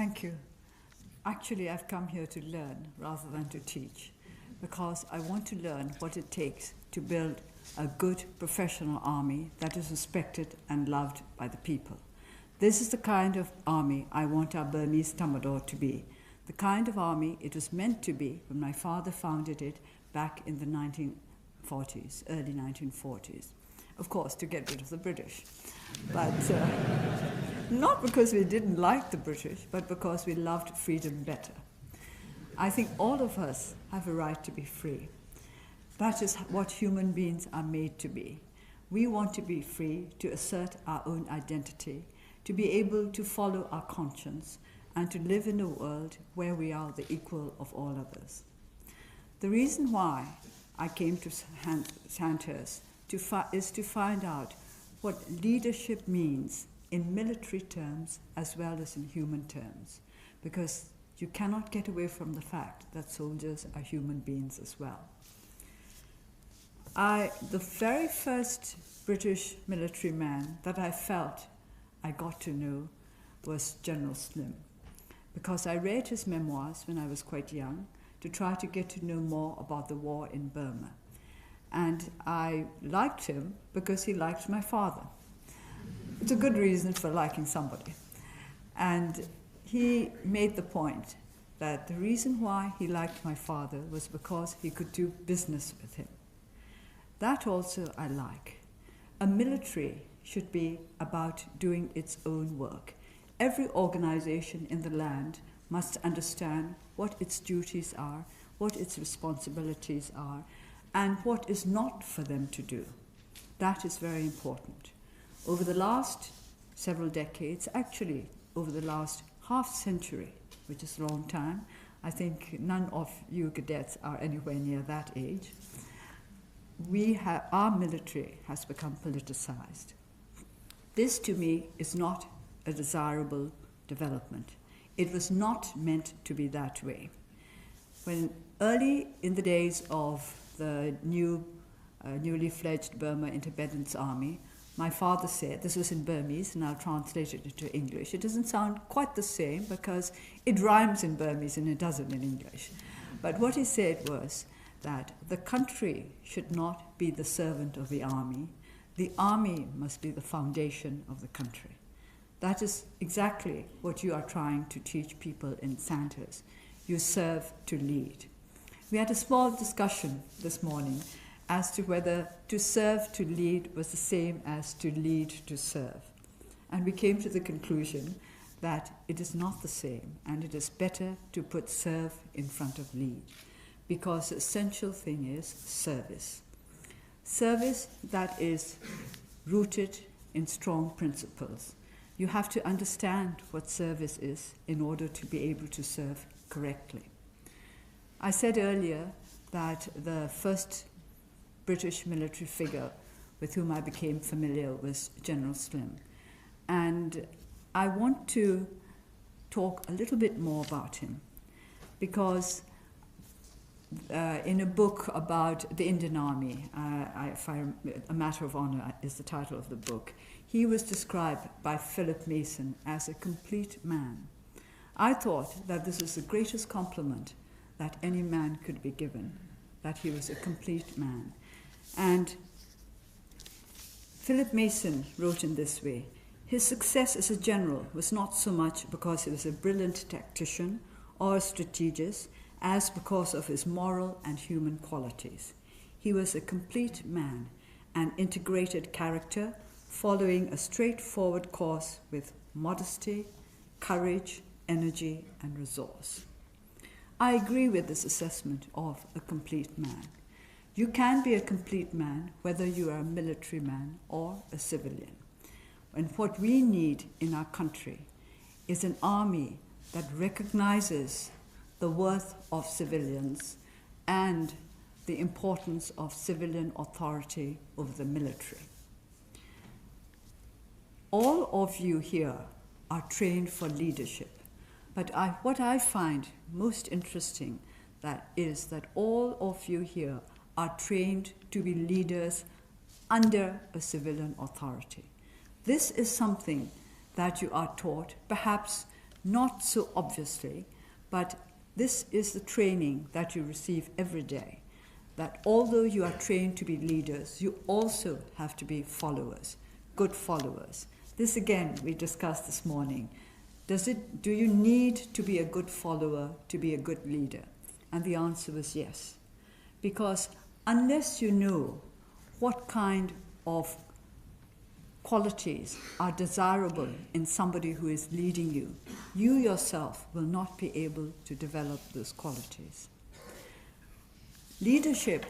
Thank you. Actually, I've come here to learn rather than to teach, because I want to learn what it takes to build a good professional army that is respected and loved by the people. This is the kind of army I want our Burmese Tamadour to be, the kind of army it was meant to be when my father founded it back in the 1940s, early 1940s. Of course, to get rid of the British. But not because we didn't like the British, but because we loved freedom better. I think all of us have a right to be free. That is what human beings are made to be. We want to be free to assert our own identity, to be able to follow our conscience, and to live in a world where we are the equal of all others. The reason why I came to Sandhurst is to find out what leadership means in military terms as well as in human terms, because you cannot get away from the fact that soldiers are human beings as well. The very first British military man that I felt I got to know was General Slim, because I read his memoirs when I was quite young to try to get to know more about the war in Burma. And I liked him because he liked my father. It's a good reason for liking somebody. And he made the point that the reason why he liked my father was because he could do business with him. That also I like. A military should be about doing its own work. Every organization in the land must understand what its duties are, what its responsibilities are, and what is not for them to do. That is very important. Over the last several decades, actually over the last half century, which is a long time, I think none of you cadets are anywhere near that age, our military has become politicized. This, to me, is not a desirable development. It was not meant to be that way. When early in the days of the newly fledged Burma Independence Army, my father said, this was in Burmese and I'll translate it into English. It doesn't sound quite the same because it rhymes in Burmese and it doesn't in English. But what he said was that the country should not be the servant of the army must be the foundation of the country. That is exactly what you are trying to teach people in Sandhurst. You serve to lead. We had a small discussion this morning as to whether to serve to lead was the same as to lead to serve. And we came to the conclusion that it is not the same, and it is better to put serve in front of lead, because the essential thing is service. Service that is rooted in strong principles. You have to understand what service is in order to be able to serve correctly. I said earlier that the first British military figure with whom I became familiar was General Slim. And I want to talk a little bit more about him, because in a book about the Indian Army, A Matter of Honor is the title of the book, he was described by Philip Mason as a complete man. I thought that this was the greatest compliment that any man could be given, that he was a complete man. And Philip Mason wrote in this way, his success as a general was not so much because he was a brilliant tactician or a strategist as because of his moral and human qualities. He was a complete man, an integrated character, following a straightforward course with modesty, courage, energy, and resource. I agree with this assessment of a complete man. You can be a complete man whether you are a military man or a civilian. And what we need in our country is an army that recognizes the worth of civilians and the importance of civilian authority over the military. All of you here are trained for leadership, but what I find most interesting is that all of you here are trained to be leaders under a civilian authority. This is something that you are taught, perhaps not so obviously, but this is the training that you receive every day. That although you are trained to be leaders, you also have to be followers, good followers. This again we discussed this morning. Do you need to be a good follower to be a good leader? And the answer was yes. Because unless you know what kind of qualities are desirable in somebody who is leading you, you yourself will not be able to develop those qualities. Leadership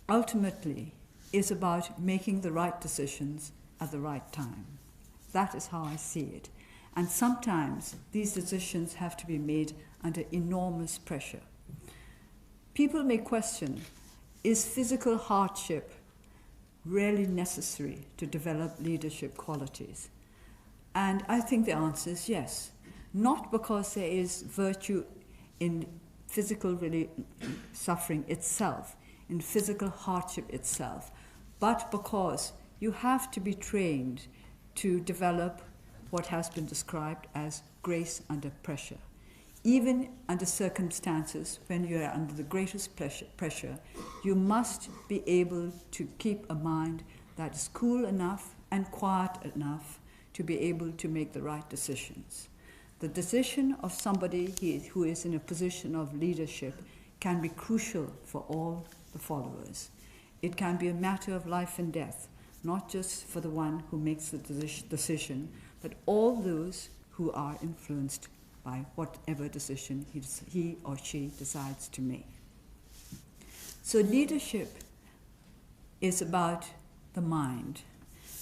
ultimately is about making the right decisions at the right time. That is how I see it. And sometimes these decisions have to be made under enormous pressure. People may question, is physical hardship really necessary to develop leadership qualities? And I think the answer is yes. Not because there is virtue in physical suffering itself, in physical hardship itself, but because you have to be trained to develop what has been described as grace under pressure. Even under circumstances when you are under the greatest pressure, you must be able to keep a mind that is cool enough and quiet enough to be able to make the right decisions. The decision of somebody who is in a position of leadership can be crucial for all the followers. It can be a matter of life and death, not just for the one who makes the decision, but all those who are influenced by whatever decision he or she decides to make. So leadership is about the mind.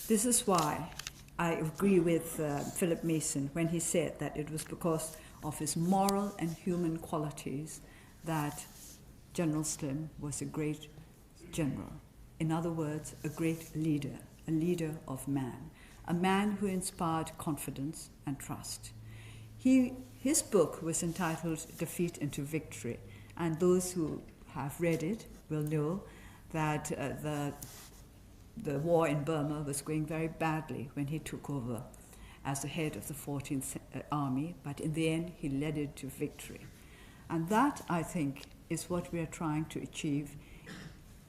This is why I agree with Philip Mason when he said that it was because of his moral and human qualities that General Slim was a great general. In other words, a great leader, a leader of man, a man who inspired confidence and trust. His book was entitled Defeat into Victory, and those who have read it will know that the war in Burma was going very badly when he took over as the head of the 14th Army, but in the end he led it to victory. And that, I think, is what we are trying to achieve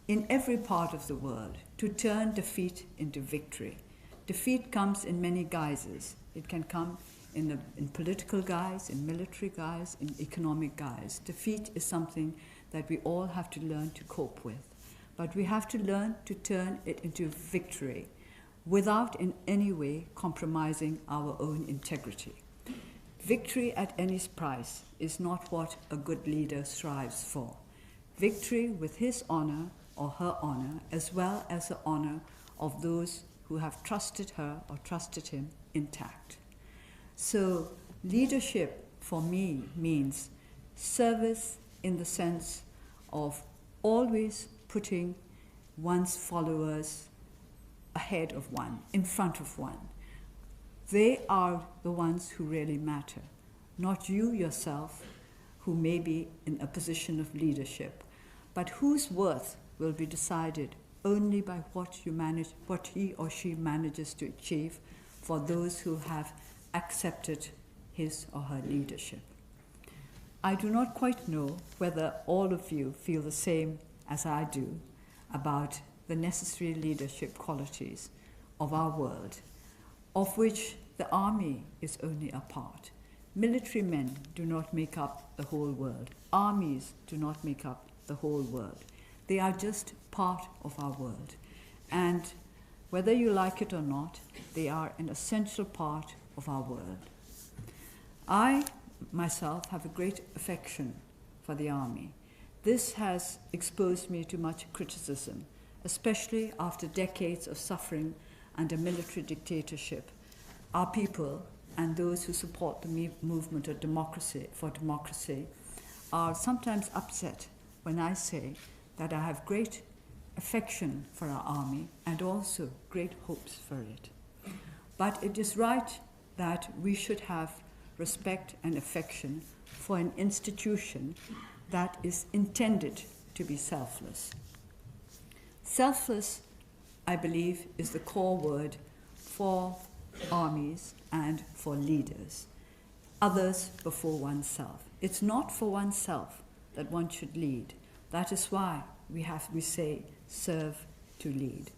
in every part of the world, to turn defeat into victory. Defeat comes in many guises. It can come in political guise, in military guise, in economic guise. Defeat is something that we all have to learn to cope with. But we have to learn to turn it into victory without in any way compromising our own integrity. Victory at any price is not what a good leader strives for. Victory with his honor or her honor, as well as the honor of those who have trusted her or trusted him, intact. So leadership for me means service in the sense of always putting one's followers ahead of one, in front of one. They are the ones who really matter, not you yourself, who may be in a position of leadership, but whose worth will be decided only by what he or she manages to achieve for those who have accepted his or her leadership. I do not quite know whether all of you feel the same as I do about the necessary leadership qualities of our world, of which the army is only a part. Military men do not make up the whole world. Armies do not make up the whole world. They are just part of our world. And whether you like it or not, they are an essential part of our world. I, myself, have a great affection for the army. This has exposed me to much criticism, especially after decades of suffering under military dictatorship. Our people and those who support the movement of democracy are sometimes upset when I say that I have great affection for our army and also great hopes for it. But it is right that we should have respect and affection for an institution that is intended to be selfless. Selfless, I believe, is the core word for armies and for leaders. others before oneself. It's not for oneself that one should lead. That is why we say serve to lead.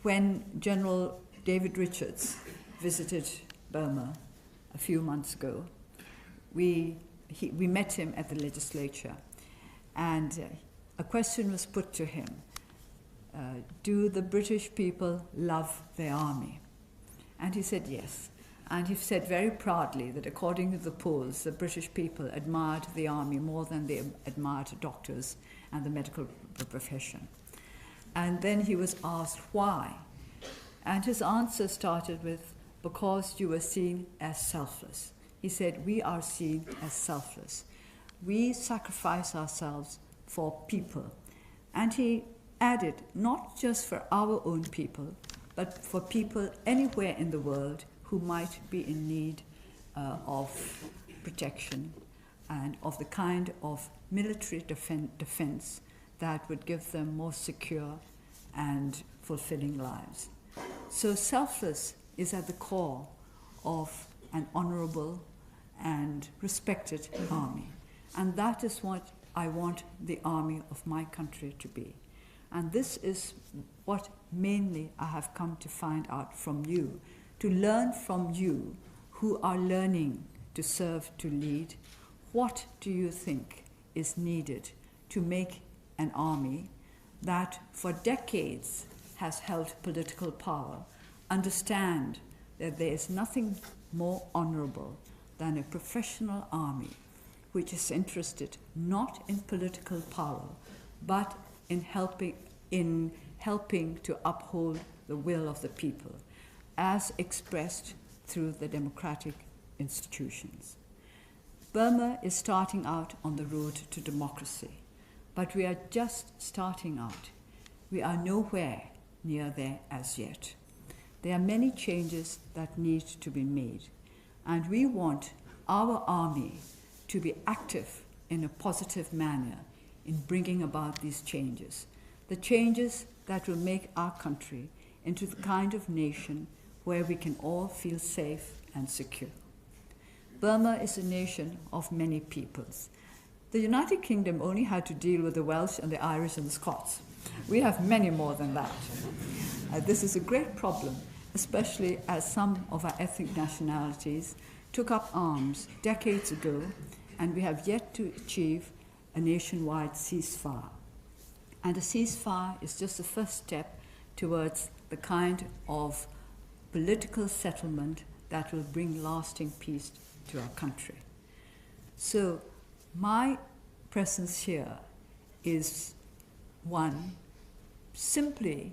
When General David Richards visited Burma a few months ago, we met him at the legislature, and a question was put to him. Do the British people love their army? And he said yes. And he said very proudly that according to the polls, the British people admired the army more than they admired doctors and the medical profession. And then he was asked why. And his answer started with, because you were seen as selfless. He said, we are seen as selfless. We sacrifice ourselves for people. And he added, not just for our own people, but for people anywhere in the world who might be in need of protection and of the kind of military defense that would give them more secure and fulfilling lives. So selfless is at the core of an honorable and respected army. And that is what I want the army of my country to be. And this is what mainly I have come to find out from you, to learn from you who are learning to serve, to lead. What do you think is needed to make an army that for decades has held political power understand that there is nothing more honorable than a professional army which is interested not in political power, but in helping to uphold the will of the people, as expressed through the democratic institutions. Burma is starting out on the road to democracy, but we are just starting out. We are nowhere near there as yet. There are many changes that need to be made, and we want our army to be active in a positive manner in bringing about these changes, the changes that will make our country into the kind of nation where we can all feel safe and secure. Burma is a nation of many peoples. The United Kingdom only had to deal with the Welsh and the Irish and the Scots. We have many more than that. This is a great problem, especially as some of our ethnic nationalities took up arms decades ago, and we have yet to achieve a nationwide ceasefire. And a ceasefire is just the first step towards the kind of political settlement that will bring lasting peace to our country. So my presence here is one simply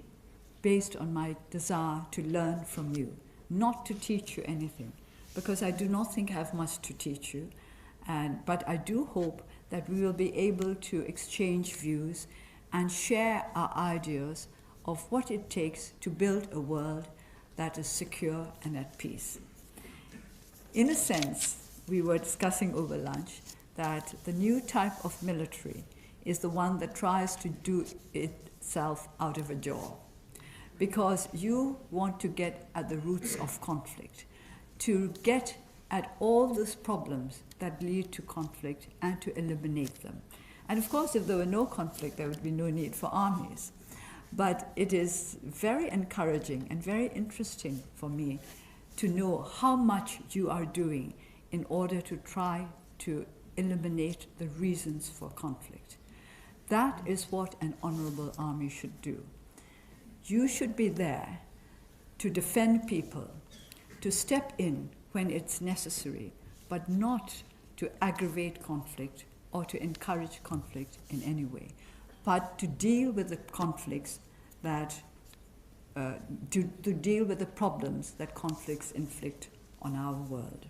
based on my desire to learn from you, not to teach you anything, because I do not think I have much to teach you, but I do hope that we will be able to exchange views and share our ideas of what it takes to build a world that is secure and at peace. In a sense, we were discussing over lunch that the new type of military is the one that tries to do itself out of a jaw, because you want to get at the roots of conflict, to get at all those problems that lead to conflict and to eliminate them. And of course, if there were no conflict, there would be no need for armies. But it is very encouraging and very interesting for me to know how much you are doing in order to try to eliminate the reasons for conflict. That is what an honorable army should do. You should be there to defend people, to step in when it's necessary, but not to aggravate conflict or to encourage conflict in any way, but to deal with the conflicts that, to deal with the problems that conflicts inflict on our world.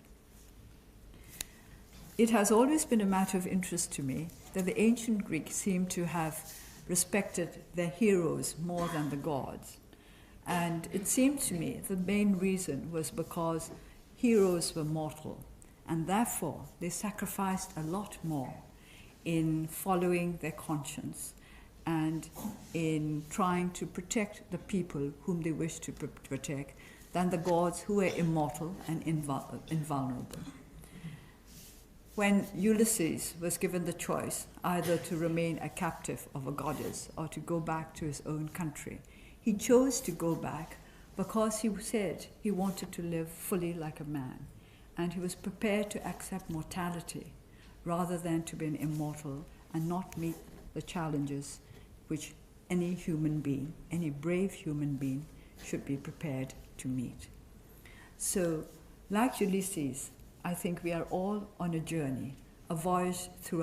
It has always been a matter of interest to me that the ancient Greeks seem to have respected their heroes more than the gods. And it seemed to me the main reason was because heroes were mortal, and therefore they sacrificed a lot more in following their conscience and in trying to protect the people whom they wished to protect than the gods who were immortal and invulnerable. When Ulysses was given the choice either to remain a captive of a goddess or to go back to his own country, he chose to go back because he said he wanted to live fully like a man, and he was prepared to accept mortality rather than to be an immortal and not meet the challenges which any human being, any brave human being, should be prepared to meet. So, like Ulysses, I think we are all on a journey, a voyage through